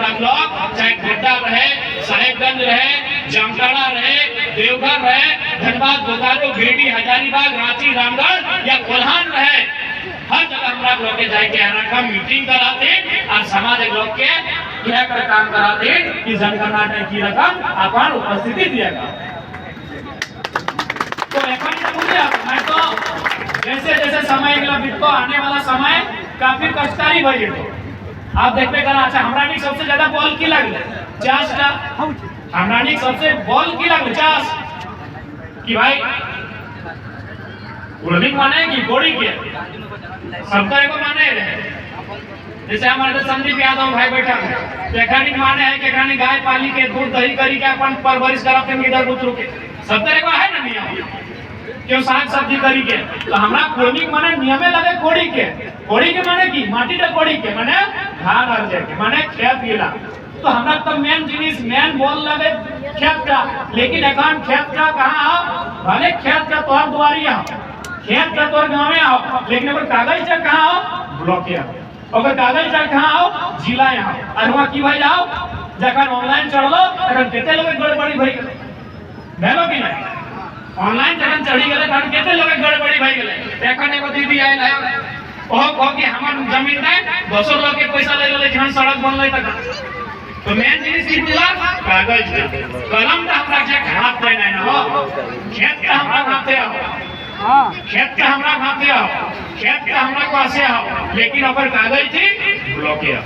हमरा ब्लॉक चाहे गोड्डा रहे, साहेबगंज रहे, जामताड़ा रहे, देवघर रहे, धनबाद, बोकारो, गिरिडीह, हजारीबाग, रांची, रामगढ़ या कोल्हान रहे, हर जगह हमरा लोग के जाए के आना मीटिंग कराते और समाज लोग के क्या कर काम कराते कि जनगणना की रकम अपन उपस्थिति दिएगा। तो मैं तो जैसे जैसे समय अगला बीततो आने वाला समय काफी कष्टकारी भई जेतो। आप देखबे करा अच्छा हमरा नी सबसे ज्यादा बॉल की लगले 50 टा, हमरा नी सबसे बॉल की लगले 50 कि भाई उड़नी माने कि गोड़ी के सबका एगो माने रहे। जैसे हमारे संदीप यादव भाई बैठा है तेखानी माने है कि खानी गाय पाली के दूध दही करी के अपन परवरिश कराते हैं इधर उतर के सबका एगो है ना नियम क्यों साग सब्जी करी के। तो हमरा कोड़ी माने नियमे लगे कोड़ी के माने की माटी टा कोड़ी के माने धान और जे के माने खेत गिला। तो हमरा तो मेन जिनिस मेन बोल लगे खेत का, लेकिन एकान खेत का कहां भले खेत का तोर दुआरी है, खेत का तोर गांव में आओ, लेकिन अगर कागज का कहां आओ ब्लॉक है, अगर कागज का कहां आओ जिला है। और वहां की भाई जाओ जखन ऑनलाइन चढ़लो तखन केते लोग गड़बड़ी भई गेल भेलो कि नहीं। ऑनलाइन जखन चढ़ी गेले तखन केते लोग गड़बड़ी भई गेले। देखन एगो दीदी आइल है ओहो कि हमर जमीन है 200 लोग के पैसा ले गेले जहां सड़क बनले तक। तो मेन जिनिस की पूरा कागज कलम का हमरा जे हाथ पे नहीं ना हो, खेत का हमरा हाथे हो, खेत का हमरा हाथे हो, खेत का हमरा पासे हो, लेकिन अगर कागज थी ब्लॉक है।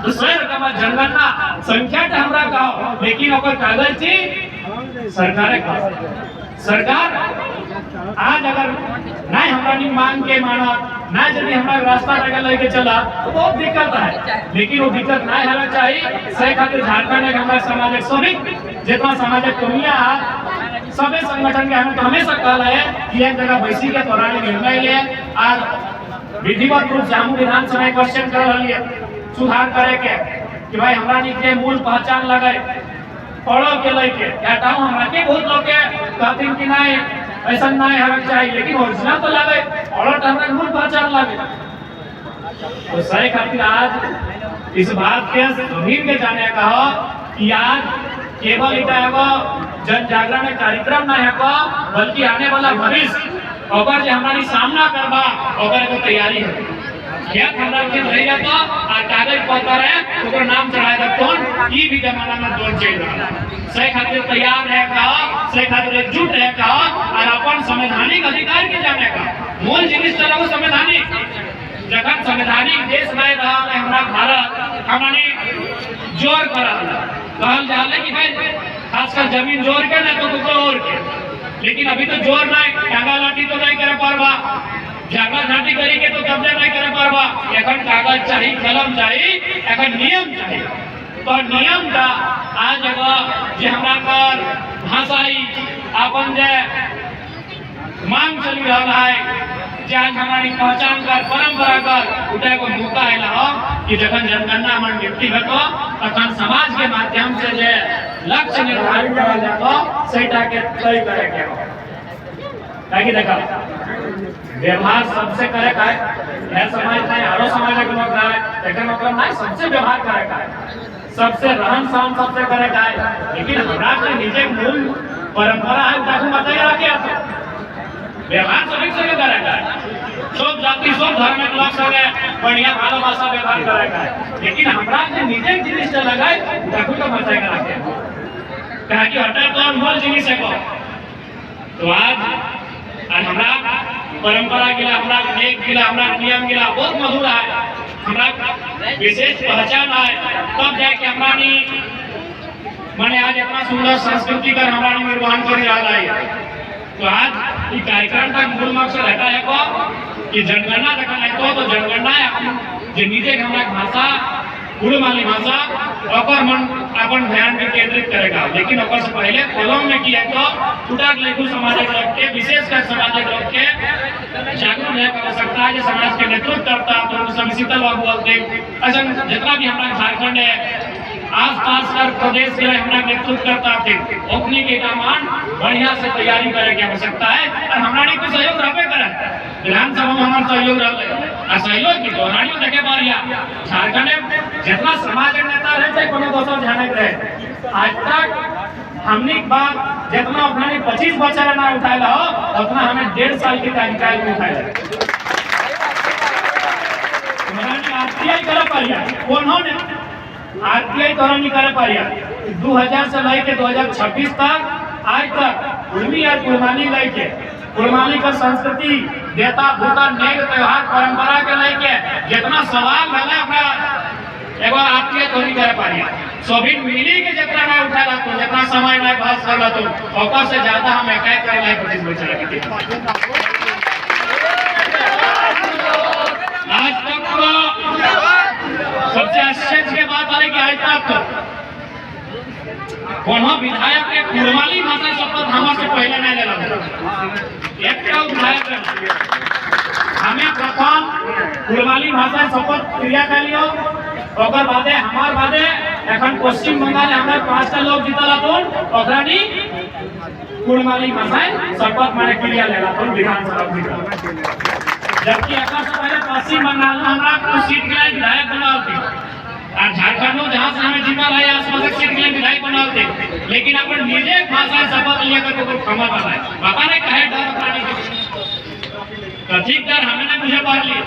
तो सर का जनगणना संख्या का हमरा का हो, लेकिन अगर कागज थी सरकार का सरकार आज अगर नहीं हमरा नी मांग के माना ना यदि हमरा रास्ता लगा लेके चला तो बहुत दिक्कत है। लेकिन वो दिक्कत नहीं होना चाहिए। सही खातिर झारखंड के हमारे सामाजिक सभी जितना सामाजिक कमियां है सभी संगठन के हम तो हमेशा कहला है कि एक जगह बैसी के दौरान निर्णय ले और विधिवत रूप से हम विधानसभा क्वेश्चन कर रही सुधार करे के कि भाई हमरा नी के मूल पहचान लगे पढ़ो के लेके हटाओ। हमरा के बहुत लोग के कहते कि नहीं ऐसा नहीं होना चाहिए, लेकिन ओरिजिनल तो लगे और हमरा मूल पहचान लगे। तो सही खातिर आज इस बात के सभी के जाने का हो कि आज केवल इटा एगो जन जागरण कार्यक्रम नहीं है बल्कि आने वाला भविष्य अगर जो हमारी सामना करबा अगर एगो तैयारी है। खेत हमरा के रह जाता और कागज पत्र है तो नाम चढ़ाए रखतोन ई भी जमाना में दौड़ चल रहा। सही खातिर तैयार रहेगा, सही खातिर एकजुट रहेगा और अपन संवैधानिक अधिकार के जाने का मूल जिनिस चलो संवैधानिक जगत संवैधानिक देश में रहा है हमरा भारत हमने जोर करा कहल जाले कि भाई खासकर जमीन जोर के ना तो कुछ और के, लेकिन अभी तो जोर नहीं टांगा लाठी तो नहीं करे पारबा, झगड़ा झाटी करी के तो कब्जा नहीं करे पारबा। एखन कागज चाहिए, कलम चाहिए, एखन नियम चाहिए। तो नियम का आज जगह जे हमरा कर भाषाई अपन जे मांग चली रहा है जे आज हमारी पहचान कर परंपरा कर उठे को मौका आइला हो कि जखन जनगणना हमर नियुक्ति होतो तखन समाज के माध्यम से जे लक्ष्य निर्धारित करल जातो सेटा के तय करे के हो। ताकि देखा व्यवहार सबसे करे का है समाज नहीं हरो समाज के लोग है लेकिन मतलब नहीं सबसे व्यवहार करे का है, सबसे रहन सहन सबसे करे का है। लेकिन हमरा के निजे मूल परंपरा है ताकि बताइए रखे आप व्यवहार सभी से करे का है। सब जाति सब धर्म के लोग संगे बढ़िया भाषा व्यवहार करे का है, लेकिन हमरा के निजे जिनिस से लगाए ताकि तो बताइए रखे कहा कि हटा तो मूल जिनिस है को। तो आज हमरा परंपरा गिला हमरा नेक गिला हमरा नियम गिला बहुत मधुर है, हमरा विशेष पहचान है। तब जाके हमरा नी माने आज इतना सुंदर संस्कृति का हमरा नी निर्वहन कर रहा है। तो आज ये कार्यक्रम का मूल मकसद है को कि जनगणना जखन आतो तो जनगणना जे नीचे हमरा भाषा कुलमाली भाषा ओकर मन अपन ध्यान भी केंद्रित करेगा। लेकिन ओकर से पहले कलम में किया तो टूटा लेखु सामाजिक लोग के विशेषकर सामाजिक लोग के जागरूक रहने की आवश्यकता है। समाज के नेतृत्व करता तो सब शीतल बाबू बोलते ऐसा जितना भी हमारा झारखंड है आस-पास कर प्रदेश के हमारा नेतृत्व करता थे ओपनिंग के कामान बढ़िया से तैयारी करे की आवश्यकता है। और हमारा को सहयोग रहबे करे विधानसभा में हमारा सहयोग रहे और सहयोग की दौरानियों देखे बारिया झारखंड में जितना समाज नेता रहे थे कोनो दोसर झानक रहे आज तक हमने बात जितना अपने 25 बच्चा ना उठाया हो उतना हमें 1.5 साल के कार्यकाल में उठाया आरटीआई करे पारिया उन्होंने आरटीआई तोरा नहीं करे पारिया 2000 से लेके 2026 तक आज तक उर्मी और कुर्बानी लेके कुर्बानी का संस्कृति देता भूता नेग त्योहार परंपरा के लेके जितना सवाल भला अपना एगो आरटीआई तो नहीं करे पारिया सोबिन मिली के जितना ना उठाला तो जितना समय ना बहस करला तो ओकर से ज्यादा हम एकाएक करे लायक 25 बच्चा के आज तक तो सबसे आश्चर्य की बात है कि आज तक कोनो विधायक के कुर्बानी भाषा शपथ हमारे पहले नहीं लेला एक का विधायक हमें प्रथम कुर्बानी भाषा शपथ क्रिया कर लियो ओकर बादे हमार बादे एखन पश्चिम बंगाल हमरा 5टा लोग जीतला तो ओकरा नी कुर्बानी भाषा शपथ माने क्रिया लेला तो विधानसभा जीतला जबकि एकर से पहले पश्चिम बंगाल में हमरा कुछ सीट के लिए विधायक बनाल थे और झारखंड में जहां से हमें जीता रहे आसपास सीट के लिए विधायक बनाल थे लेकिन अपन निजे भाषा शपथ लिया करके कोई क्षमा कर रहा है पता नहीं कहे डर प्राणी के ठीक डर हमें ना मुझे बाहर लिए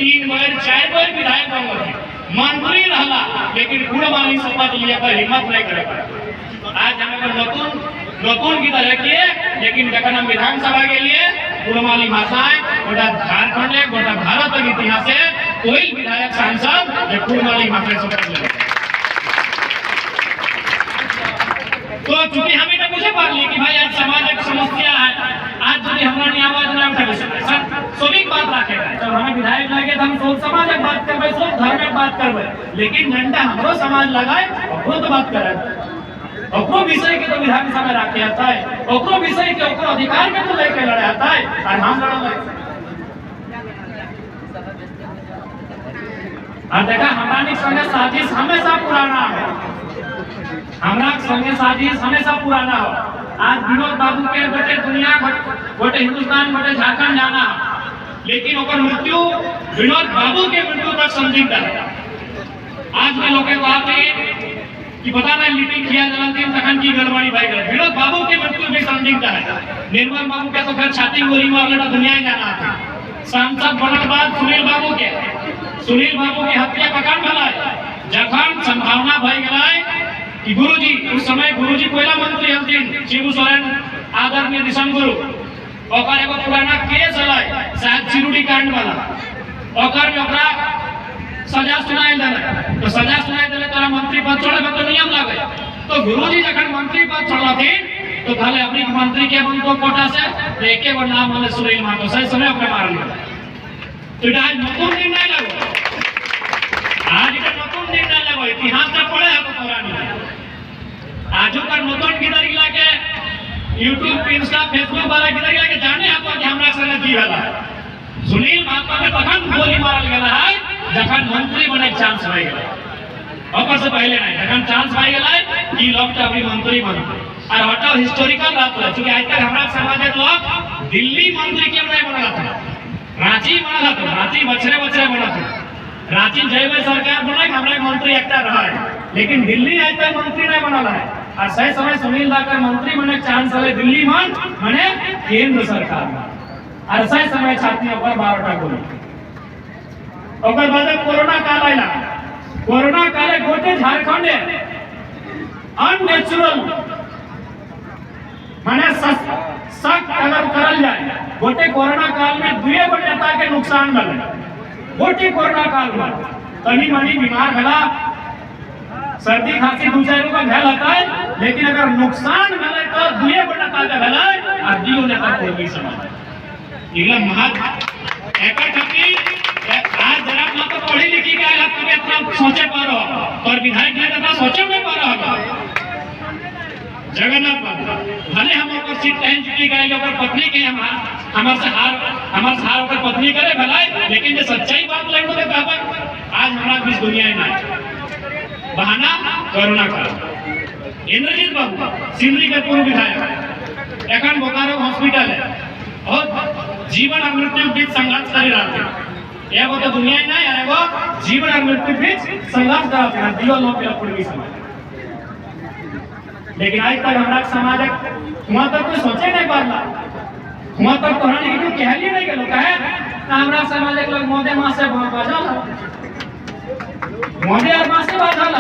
3 बार 4 बार विधायक बन गए मंत्री रहला लेकिन कुर्बानी शपथ लिया कर हिम्मत नहीं करे आज हमें नतून की तरह किए लेकिन जब हम विधानसभा के लिए कुर्बानी भाषाएं गोटा झारखंड है गोटा भारत के इतिहास है कोई विधायक सांसद जो कुर्बानी भाषा शपथ ले तो चूंकि हमें तो मुझे बात ली कि भाई आज समाज एक समस्या है आज यदि हमारी आवाज ना उठा सभी बात रखेगा जब हमें विधायक लगे तो हम सोच समाज एक बात करबे सोच धर्म एक बात करबे लेकिन घंटा हमरो समाज लगाए और तो बात करे ओकरो विषय के तो विधानसभा में रखे आता है ओकरो विषय के ओकरो अधिकार के तो लेके लड़े आता है और हम लड़े और देखा हमारी संगे साजिश हमेशा पुराना है हमरा संगे साजिश हमेशा पुराना हो आज विनोद बाबू के बेटे दुनिया गोटे हिंदुस्तान गोटे झारखंड जाना लेकिन ओकर मृत्यु विनोद बाबू के मृत्यु तक संदिग्ध है आज के लोग बात है कि पता नहीं मीटिंग किया जलंधर तखन की गड़बड़ी भाई गए विनोद बाबू की मृत्यु भी संदिग्ध है निर्मल बाबू के तो घर छाती गोली मार लेना दुनिया ही जाना था सांसद बनल बाद सुनील बाबू के हत्या ककान भला जखन संभावना भई गलाय कि गुरुजी उस समय गुरुजी पहला मंत्री हथिन शिबू सोरेन आदरणीय दिशम गुरु ओकर एगो पुराना केस हलाय शायद चिरुडी कांड वाला ओकर में ओकरा सजा सुनाई देले तो सजा सुनाई देले तोरा मंत्री पद छोड़े में तो नियम लागे तो गुरुजी जखन मंत्री पद छोड़लथिन तो थाले अपनी मंत्री के बंदो कोटा से एके गो नाम वाले सुनील मातो सही समय ओकरे मार लिया तो आज नतून दिन नहीं लगो आज का नतून दिन नहीं लगो इतिहास का पढ़े है तो तोरा आजू का नतून किधर गिला के YouTube इंस्टा फेसबुक वाला किधर गिला के जाने आपको कि हमरा संगे की होला सुनील मातो के तखन गोली मारल गेला है जखन मंत्री बने चांस भई गेला ओकर से पहले नहीं जखन चांस भई गेला कि लोग तो अपनी मंत्री बनते और हटाओ हिस्टोरिकल बात है क्योंकि आज तक हमरा समाज के लोग दिल्ली मंत्री क्यों नहीं बनला था रांची बनला था रांची बछरे बनला था रांची जयवे सरकार बनाई हमरा मंत्री एकटा रहा है लेकिन दिल्ली आज तक मंत्री नहीं बनला है और सही समय सुनील लाकर मंत्री बने चांस है दिल्ली में माने केंद्र सरकार में और सही समय छाती ऊपर 12टा गोली ओकर बाद कोरोना काल आइला कोरोना काले गोटे झारखंड अननेचुरल माने सख्त अगर करल जाए गोटे कोरोना काल में 2 गो नेता के नुकसान भेल गोटे कोरोना काल में तनी मनी बीमार भेला सर्दी खांसी 2-4 का भेल होता है लेकिन अगर नुकसान भेले तो 2 गो नेता के भेले और 2 नेता को भी समाज इला महत एकर खातिर आज जरा मत तो पढ़ी लिखी के आइला तुम इतना सोचे पारो और विधायक ने इतना सोचे में पारो जगन्नाथ बाबू भले हम ओकर सीट टहन चुकी गए ओकर पत्नी के हमार से हार ओकर पत्नी करे भलाई लेकिन जो सच्चाई बात लगे तो कहबे आज हमरा बीच दुनिया में बहाना कोरोना काल इंद्रजीत बाबू सिंदरी के पूर्व विधायक एखन बोकारो हॉस्पिटल है और जीवन और मृत्यु बीच संघर्ष कर रहा थे एगो तो दुनिया ना यार एगो जीवन और मृत्यु बीच संघर्ष करत है दियो लोग के पूर्वी समाज। लेकिन आज तक हमारा समाज वहां तक कोई सोचे नहीं पाला, वहां तक तोहरा नहीं क्यों कहलिए नहीं गेलो कहे हमारा समाज के लोग मोदे मां से बाजल मोदे और मां से बाजल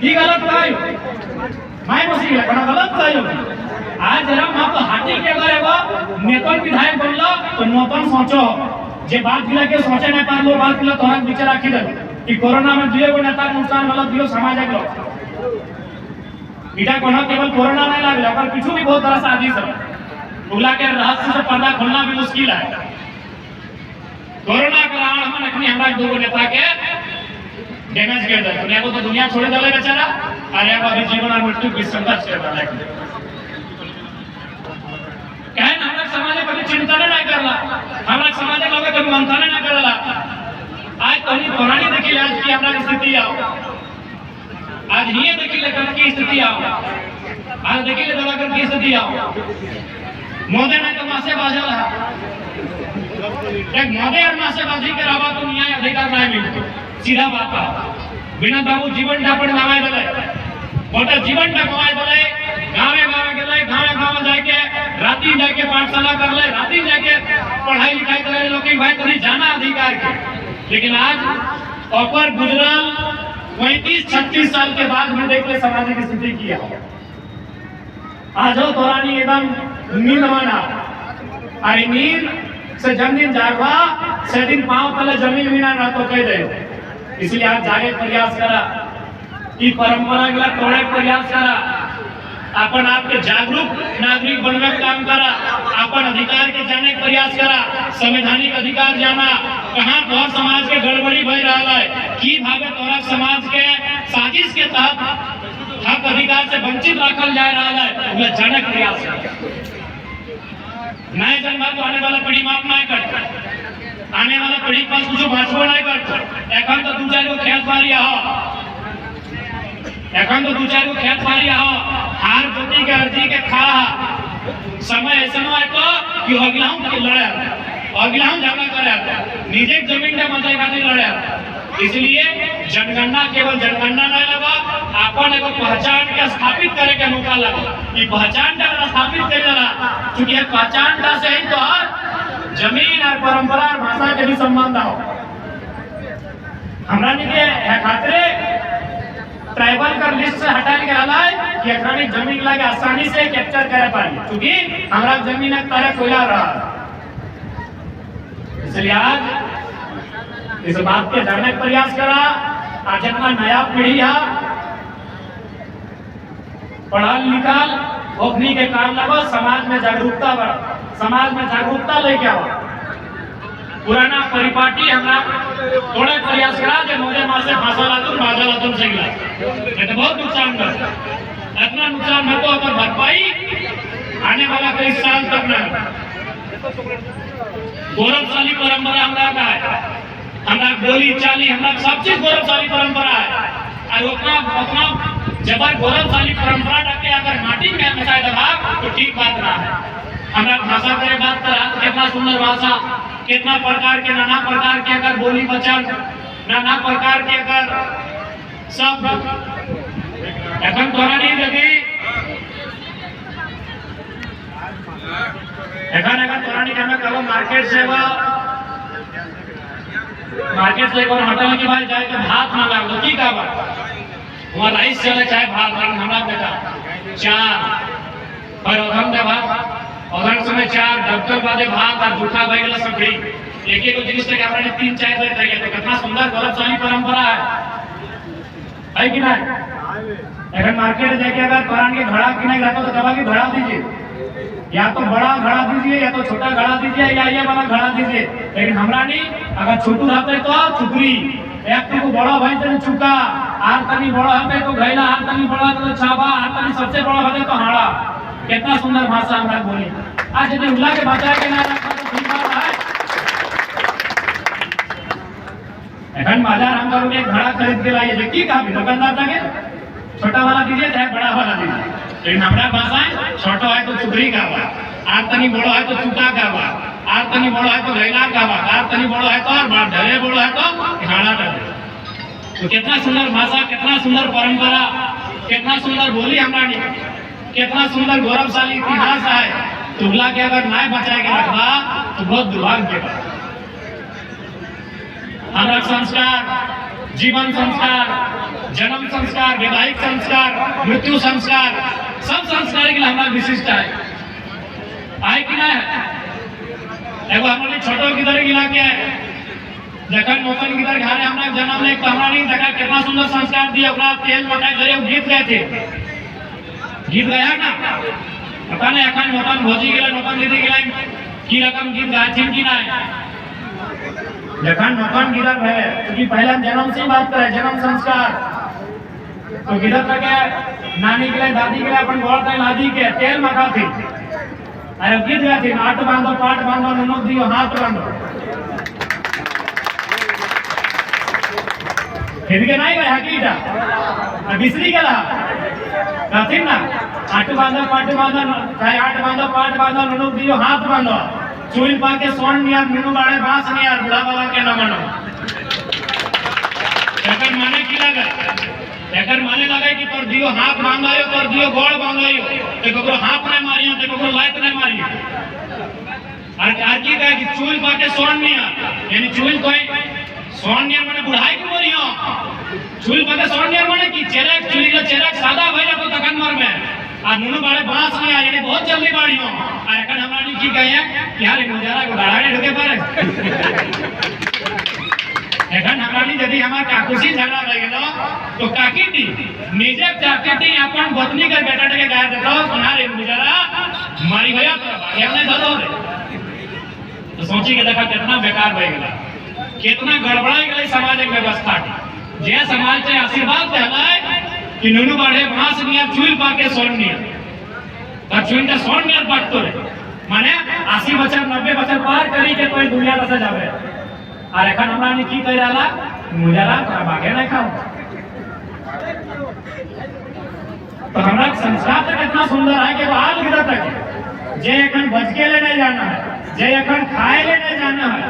ई गलत भाई माय मसी बड़ा गलत भाई। आज जरा मां तो हाथी के अगर एगो नेतन विधायक बनलो तो नोतन सोचो जे बात दिला के सोचे नहीं पालो बात दिला तोहरा विचार राखी दे कि कोरोना में दियो को नेता नुकसान वाला दियो समाज के लोग इटा कोना केवल कोरोना नहीं लागले पर पीछू भी बहुत बड़ा साजिश है उगला के रहस्य से पर्दा खोलना भी मुश्किल है। कोरोना के कारण हम अखनी हमरा दो नेता के डैमेज कर दे दुनिया को तो दुनिया छोड़ देले बेचारा अरे अब अभी जीवन और मृत्यु की संघर्ष कर रहा है। कहे ना हमरा समाज कभी चिंता नहीं करला, हमरा समाज लोग कभी मंथन नहीं करला। आज कहीं पुरानी देखी आज की हमरा स्थिति आओ आज ये देखी लेकर की स्थिति आओ आज देखी ले दवा कर की स्थिति आओ मोदे ने तो मासे बाजल है एक मोदे और मासे बाजी के रावा तो न्याय अधिकार नहीं मिलतो सीधा बात है बिना बाबू जीवन ढापड़ नामाय दले मोटा जीवन ढकवाय दले गावे गावे गेले गावे गावे जाके राती जाके पाठशाला कर ले राती जाके पढ़ाई लिखाई करे लोग भाई तनी जाना अधिकार के। लेकिन आज ऊपर गुजराल 35-36 साल के बाद में देख ले सामाजिक स्थिति किया आज हो तोरानी एकदम नींद माना अरे नींद से जन दिन जागवा से दिन पांव तले जमीन बिना ना तो कह दे। इसलिए आज जागे प्रयास करा कि परंपरा के तोड़े प्रयास करा अपन आपके जागरूक नागरिक बनने का काम करा अपन अधिकार के जाने का प्रयास करा संवैधानिक अधिकार जाना कहां तोहर समाज के गड़बड़ी भई रहा है की भागे तोहर समाज के साजिश के तहत हक अधिकार से वंचित रखल जा रहा है उन्हें जाने का प्रयास करा। नए जन्म तो आने वाला पीढ़ी माफ नहीं कर आने वाला पीढ़ी पास कुछ बाँचबो नहीं कर एखन तो दू चार गो खेत बाड़ी हो एखन तो दू चार गो खेत बाड़ी हो हार जोती के अर्जी के खा समय ऐसा है तो कि अगलाहू के लड़े अगलाहू झगड़ा करे निजे जमीन के मजे खातिर लड़े। इसलिए जनगणना केवल जनगणना नहीं लगा अपन एगो पहचान के स्थापित करे के मौका लगा कि पहचान का स्थापित करे ला क्योंकि पहचान का से ही तो जमीन और परंपरा और भाषा के भी संबंध हो हमरा के खातिर ट्राइबल का लिस्ट से हटा के रहा है कि अखरानी जमीन लगे आसानी से कैप्चर करे पानी क्योंकि हमरा जमीन एक तरह कोयला रहा। इसलिए आज इस बात के जानने का प्रयास करा आज जितना नया पीढ़ी है पढ़ल लिखल ओखनी के काम लगो समाज में जागरूकता बढ़ समाज में जागरूकता लेके आओ पुराना परिपाटी हमरा थोड़े प्रयास करा जे मोदे मां से फांसा लागल बाजा लागल सही ला ये तो बहुत नुकसान कर इतना नुकसान है तो अगर भरपाई आने वाला कई साल तक ना गौरवशाली परंपरा हमरा का है हमरा बोली चाली हमरा सब चीज गौरवशाली परंपरा है और अपना जबर गौरवशाली परंपरा रखे अगर माटी में मिसाई दबा तो ठीक बात ना है। हमरा भाषा करे बात करा कितना सुंदर भाषा कितना प्रकार के नाना प्रकार के अगर बोली वचन नाना प्रकार के अगर शब्द एखन तोरा नहीं लगी एखन तोरा नहीं हमें कहो मार्केट से होटल के बाद जाए तो भात मांगा लो की का बात वहाँ राइस चले चाहे भात लेकिन हमरा बेटा चार और उधम दे भात उधर समय चार डबल बादे भात और जूठा बैगला सब्जी एक एक जिनिस के हमरा ने 3-4 दे दिए तो कितना सुंदर गौरवशाली परंपरा है कि नहीं। अगर मार्केट जाके अगर तोरान के घड़ा किने रहता तो दवा की घड़ा दीजिए या तो बड़ा घड़ा दीजिए या तो छोटा घड़ा दीजिए या ये वाला घड़ा दीजिए लेकिन हमरा नहीं अगर छोटू रहते तो चुकरी एक को बड़ा भाई तने चुका आर तनी बड़ा होते तो घैला आर तनी बड़ा तो छाबा आर तनी सबसे बड़ा होते तो हाड़ा कितना सुंदर भाषा हमरा बोली आज यदि उल्ला के भाषा के ना रखा तो ठीक बात है। एखन बाजार हम लोग एक घड़ा खरीद के लाइए देखिए का भी दुकानदार लगे छोटा वाला दीजिए चाहे बड़ा वाला दीजिए लेकिन हमरा भाषा छोटा है तो चुकरी का बा आर तनी बड़ा है तो चुका का बा आर तनी बड़ो है तो घैला का बात, आर तनी बड़ो है तो और बात ढले बड़ो है तो खाना डले। तो कितना सुंदर भाषा, कितना सुंदर परंपरा, कितना सुंदर बोली हमारी, कितना सुंदर गौरवशाली इतिहास है। तुगला के अगर ना बचाए के रखा तो बहुत दुर्भाग्य का। हमारा संस्कार, जीवन संस्कार, जन्म संस्कार, वैवाहिक संस्कार, मृत्यु संस्कार, सब संस्कार के लिए हमारा विशिष्ट है कि ना है। एगो हमारे छोटो किधर गिला के जखन नौतन किधर घरे हमरा जन्म ले तो हमरा नहीं देखा कितना सुंदर संस्कार दिया, ओकरा तेल मकाई करे गीत गए थे, गीत गया ना पता नहीं अखन नौतन भोजी गेला, नौतन दीदी गेला की रकम गीत गाथिन की ना जखन नौतन गिरत है क्योंकि पहले हम जन्म से बात करें, जन्म संस्कार तो गिरत के नानी के लिए, दादी के लिए, अपन घर के लादी के तेल मका थी, अरे गीत गाती आठ बांधो पाठ बांधो नमक दियो हाथ बांधो फिर के नहीं गया कीटा बिसरी गेला कहती ना आठ बांधो पाठ बांधो चाहे आठ बांधो पाठ बांधो नमक दियो हाथ बांधो चूल पा के सोन नियर मीनू बाड़े बांस नियर बुढ़ा बाबा के न मनो एकर माने की लगे, एकर माने लगे कि तोर दियो हाथ बांधायो, तोर दियो गोड़ बांधायो, ते ककरो हाथ नहीं मारियो, ते ककरो लात नहीं मारियो। और की कहे कि चूल पा के सोन नियर, यानी चूल कोई सोन नियर माने बुढ़ाई के मरियो, चूल पा के सोन नियर माने कि चेरक चूली का चेरक सादा भइला तो तखन मर में आ नुनु बाड़े बांस में यानी बहुत जल्दी बाड़ियो आ एखन हमरा नी की कहे कि यार मुजरा को गाड़ा ढके पारे एखन हमरा नी यदि हमार काकुसी झगड़ा भइ गेलो तो काकी दी निजे चाकटी अपन गोतनी के बेटा के गाय देतो सुना रे मुजरा मारी भैया तो बाड़िया ने धरो रे। तो सोची के देखा कितना बेकार भइ गेला, कितना गड़बड़ाई गेलै सामाजिक व्यवस्था के। जे समाज के आशीर्वाद देलै कि नुनु बाड़े बांस नियर चूल पा के सोन नियर और चूल के सोन नियर बाटतो रे माने 80 बछर 90 बछर पार करी के कोई दुनिया बसे जावे और एखन हमरा ने की कह रहला मुजरा तोरा भागे नहीं खाओ। तो हमरा संस्कार तो कितना सुंदर है कि हाल गिरत है जे एखन बच के ले नहीं जाना है, जे एखन खाए ले नहीं जाना है,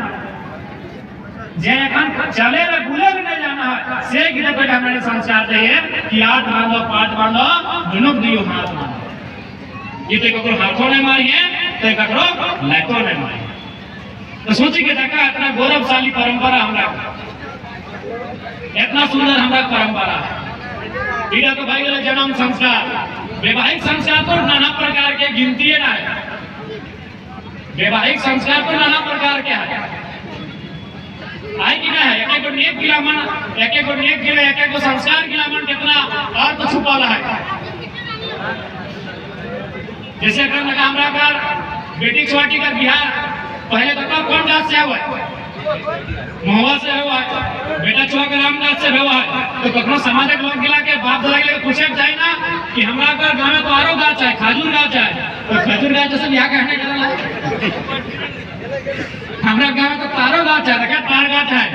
जे एखन चले ले बुले ले नहीं जाना है, से गिरत के हमने संस्कार दिए कि आठ बांधो पाठ बांधो दुनुक दियो हाथ बांधो। ये तो ककरो हाथों ने मारिए तो ककरो लातो ने मारिए। तो सोची के देखा इतना गौरवशाली परंपरा हमरा, इतना सुंदर हमरा परंपरा है। इधर तो भाई जन्म संस्कार, वैवाहिक संस्कार तो नाना प्रकार के गिनती है ना, वैवाहिक संस्कार तो नाना प्रकार के है कि ना है। एक नियत गिला मन, एक नियत गिला, एक संस्कार गिला मन कितना अर्थ छुपा है। जैसे कर लगा हमरा कर बेटी छोटी कर बिहार पहले तो कौन जात से हुआ महुआ से हुआ बेटा छुआ के रामदास से हुआ तो कखनो सामाजिक लोग गिला के बाप दादा के पूछे जाए ना कि हमरा का गांव में तो आरो गाछ है, खजूर गाछ है, तो खजूर गाछ जैसे बियाह कहने करला हमरा गांव में तो तारो गाछ है, देखा तार गाछ है,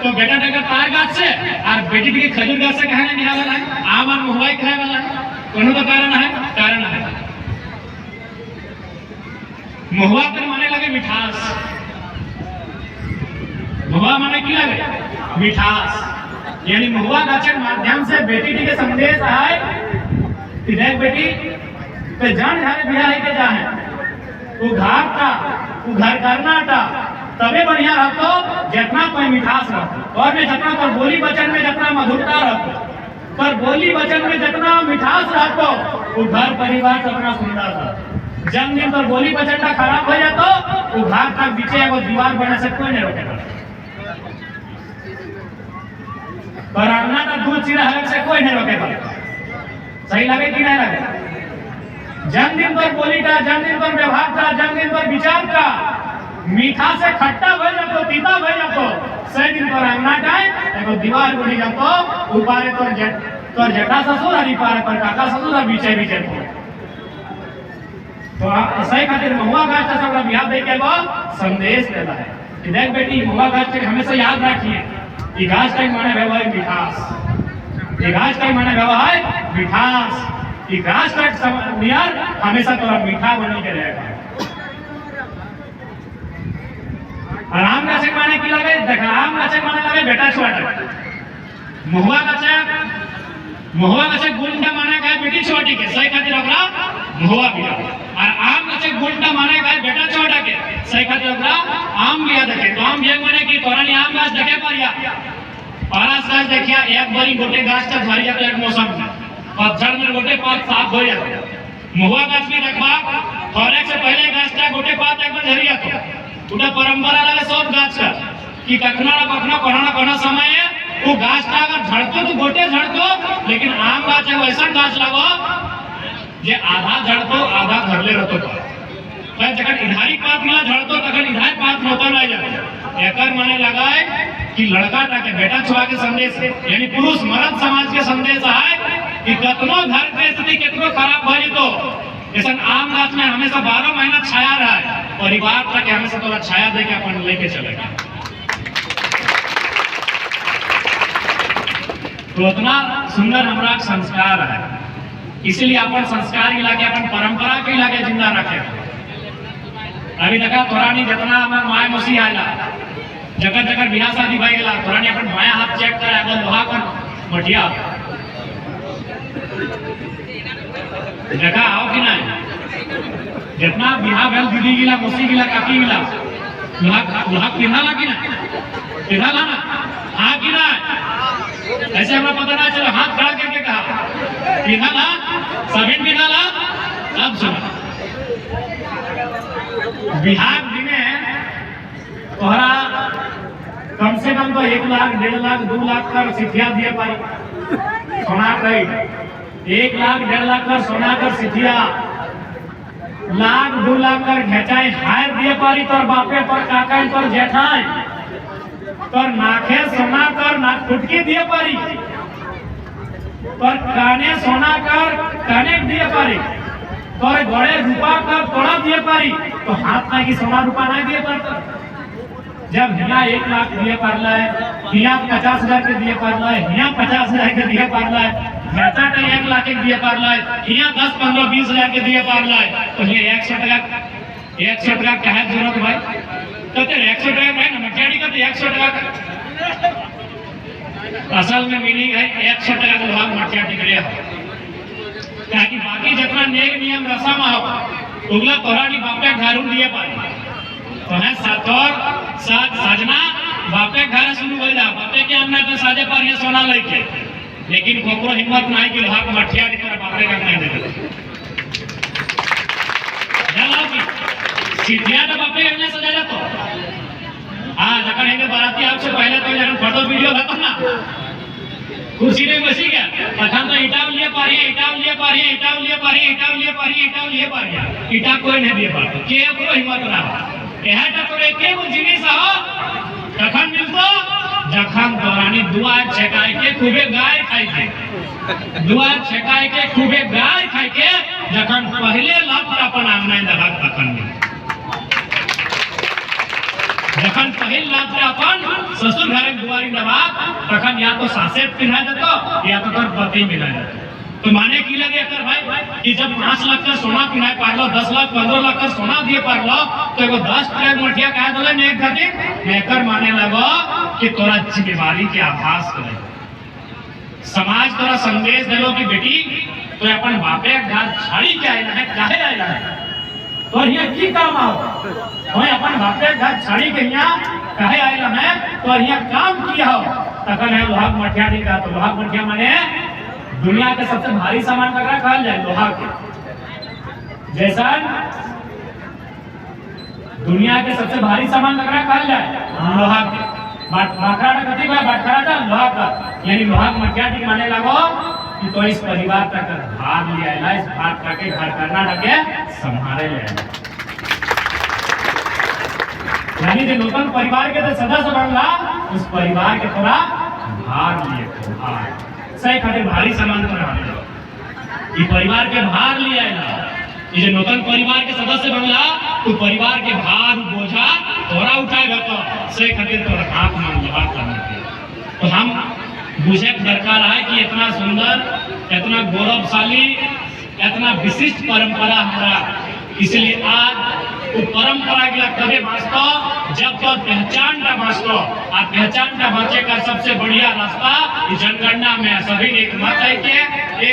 तो बेटा देखा तार गाछ से और बेटी के खजूर गाछ से कहने निकाला है आम और महुआ खाए वाला है। कोनो तो कारण है महुआ पर माने लगे मिठास, महुआ माने की लगे मिठास, यानी महुआ गाछर माध्यम से बेटी के संदेश आए कि देख बेटी ते जान घरे बियाह के जाए तू घर का तू घर करना था तबे बढ़िया रहतो जितना कोई मिठास रहतो और में जितना पर बोली वचन में जितना मधुरता रहतो, पर बोली वचन में जितना मिठास रहतो वो घर परिवार कितना सुंदर रहतो। जन्मदिन पर बोली वचन का खराब हो जातो वो घर तक पीछे एगो दीवार बना से कोई नहीं रोकेगा, पर अंगना का दूध चिरा है से कोई नहीं रोकेगा। सही लगे कि नहीं लगे? जन्मदिन पर बोली का, जन्मदिन पर व्यवहार का, जन्मदिन पर विचार का मीठा से खट्टा भर जातो, तीता भर जातो, सही दिन पर अंगना जाए एगो दीवार बनी जातो, ऊपर तोर जेठा ससुर और पारे पर काका ससुर और बीचे बीचे तो सही खातिर महुआ गाछ से हमरा बियाह दे के एगो संदेश देला है कि देख बेटी महुआ गाछ के हमेशा याद रखिए कि गाछ का माने व्यवहार मिठास, ये गाछ का माने व्यवहार मिठास, ये गाछ का नियर हमेशा तोरा मीठा बनी के रहेगा। और आम गाछक माने की लगे देखा आम गाछक माने लगे बेटा छोटा महुआ गाछक गुंडा माने गए बेटी छोटी के सही खातिर ओकरा महुआ बिया और आम गाछक गुंडा माने गए बेटा छोटा के सही खातिर ओकरा आम बिया देखे तो आम बिया माने की तोरानी आम गाछ देखे परिया पारस गाछ देखिया एक बारी गोटे गाछ तक भरिया तो एक मौसम में पतझड़ में गोटे पात साफ हो जाता महुआ गाछ में रखबा फरे से पहले गाछ का गोटे पात एक बार झरिया तो उटा परंपरा लागे सब गाछ का कि कखना ना कखना कोना ना कोना समय वो गाछ का अगर झड़तो तो गोटे झड़तो लेकिन आम गाछ है वैसा गाछ लगो जे आधा झड़तो आधा धरले रहतो पर जखन इधारी पात मिला झड़तो तखन इधारी पात होता रह जाता एकर माने लगाए कि लड़का ताके बेटा छुआ के संदेश यानी पुरुष मर्द समाज के संदेश है कि कतनो घर के स्थिति कितनो खराब भई तो ऐसा आम गाछ में हमेशा 12 महीना छाया रहा है परिवार तक हमेशा थोड़ा छाया दे के अपन लेके चलेगा तो इतना सुंदर हमारा संस्कार है इसलिए अपन संस्कार इलाके अपन परंपरा के इलाके जिंदा रखे अभी देखा तोरानी जितना हमार माय मौसी आला जगह जगह बियाह शादी भाई गेला तोरानी अपन बाया हाथ चेक करे अगर लोहा कर मटिया देखा आओ कि नहीं जितना बियाह भेल दीदी गिला मौसी गिला काकी गिला लोहा पिन्हाला कि नहीं पिन्हाला ना हाँ कि नहीं ऐसे हमें पता ना चलो हाथ खड़ा करके कहा पिन्हाला सभी पिन्हाला अब सुना बिहार दिने तोहरा कम से कम तो 1 लाख 1.5 लाख 2 लाख कर सिथिया दिए पारी सोना कही 1 लाख 1.5 लाख कर सोना कर सिथिया लाख 2 लाख कर घेचाई हायर दिए पारी तोर बापे पर काका पर जेठाई तोर नाखे सोना कर ना फुटकी दिए पारी तोर काने सोना कर काने दिए पारी तोरे घोड़े रूपा कर तोड़ा दिए पारी तो हाथ में की सोना रूपा नहीं दिए पारता जब हिया 1 लाख दिए पारला है हिया 50,000 के दिए पारला है हिया 50,000 के दिए पारला है घेचा के 1 लाख के दिए पारला है हिया 10 15 20,000 के दिए पारला है तो हिया 100 टका कहे जरूरत भाई कहते 100 टका है ना मटियाड़ी का तो 100 टका असल में मीनिंग है 100 टका का लोहा मटियाड़ी करे ताकि बाकी जितना नेक नियम रसम हो उगला तोरानी बापे घर दिए पारी तो है सातौर सात सजना बापे घर शुरू हो जा बापे के हमने तो साजे पर ये सोना लेके लेकिन कोकरो हिम्मत नहीं कि लोहा मठिया की तरह बापे का नहीं देते चलो की सीधिया तो बापे हमने सजा जातो हां जखन है बाराती आपसे पहले तो जखन फोटो वीडियो था ना कुर्सी में बसी गया तखन तो ईटा लिए पारी ईटा कोई नहीं दिए पाता के को हिम्मत ना एहाटा तोरे के वो जिनिस हो तखन मिलतो जखन तोरानी दुआ छकाय के खूबे गाय खाई के दुआ छकाय के खूबे गाय खाई के जखन पहले लात अपन आंगन दबा तखन जखन पहिल लात अपन ससुर घर दुआरी दबा तखन या तो सासे पिन्हा देतो या तो तोर पति मिला देतो तो माने की लगे कर भाई कि जब 5 लाख का सोना पिन्हा पारलो 10 लाख 15 लाख का सोना दिए पारलो तो एगो 10 ट्रक मठिया कह दले ने एक खातिर नेकर माने लगो कि तोरा जिम्मेवारी के आभास करे समाज तोरा संदेश देलो कि बेटी तो अपन बापे घर छाड़ी के आइला है काहे आइला है तो ये की काम आओ ओए अपन बापे घर छाड़ी के यहां काहे आइला है तो ये काम किया हो तखन है लोहा मठिया दी का तो लोहा मठिया माने दुनिया के सबसे भारी सामान ककरा कहल जाए लोहा के जैसा दुनिया के सबसे भारी सामान ककरा कहल जाए लोहा के बाखरा कथी का बाखरा का लोहा का यानी लोहा मठिया दी माने लगो कि तो इस परिवार तक भाग लिया है इस भाग का के घर करना लगे संभाले ले यानी जो नूतन परिवार के सदस्य बनला उस परिवार के थोड़ा भाग लिए भाग सही खातिर भारी सामान पर ये परिवार के भार लिया है ये जो नूतन परिवार के सदस्य बनला तो परिवार के भार बोझा थोड़ा उठाएगा तो सही खातिर तो हाथ मांग बात करने तो हम बुझे दरकार है कि इतना सुंदर इतना गौरवशाली इतना विशिष्ट परंपरा हमारा इसलिए आज वो परंपरा के तबे बाँचतो जब तो पहचान टा बाँचतो। आ पहचान टा बचे का सबसे बढ़िया रास्ता जनगणना में सभी एक मत है के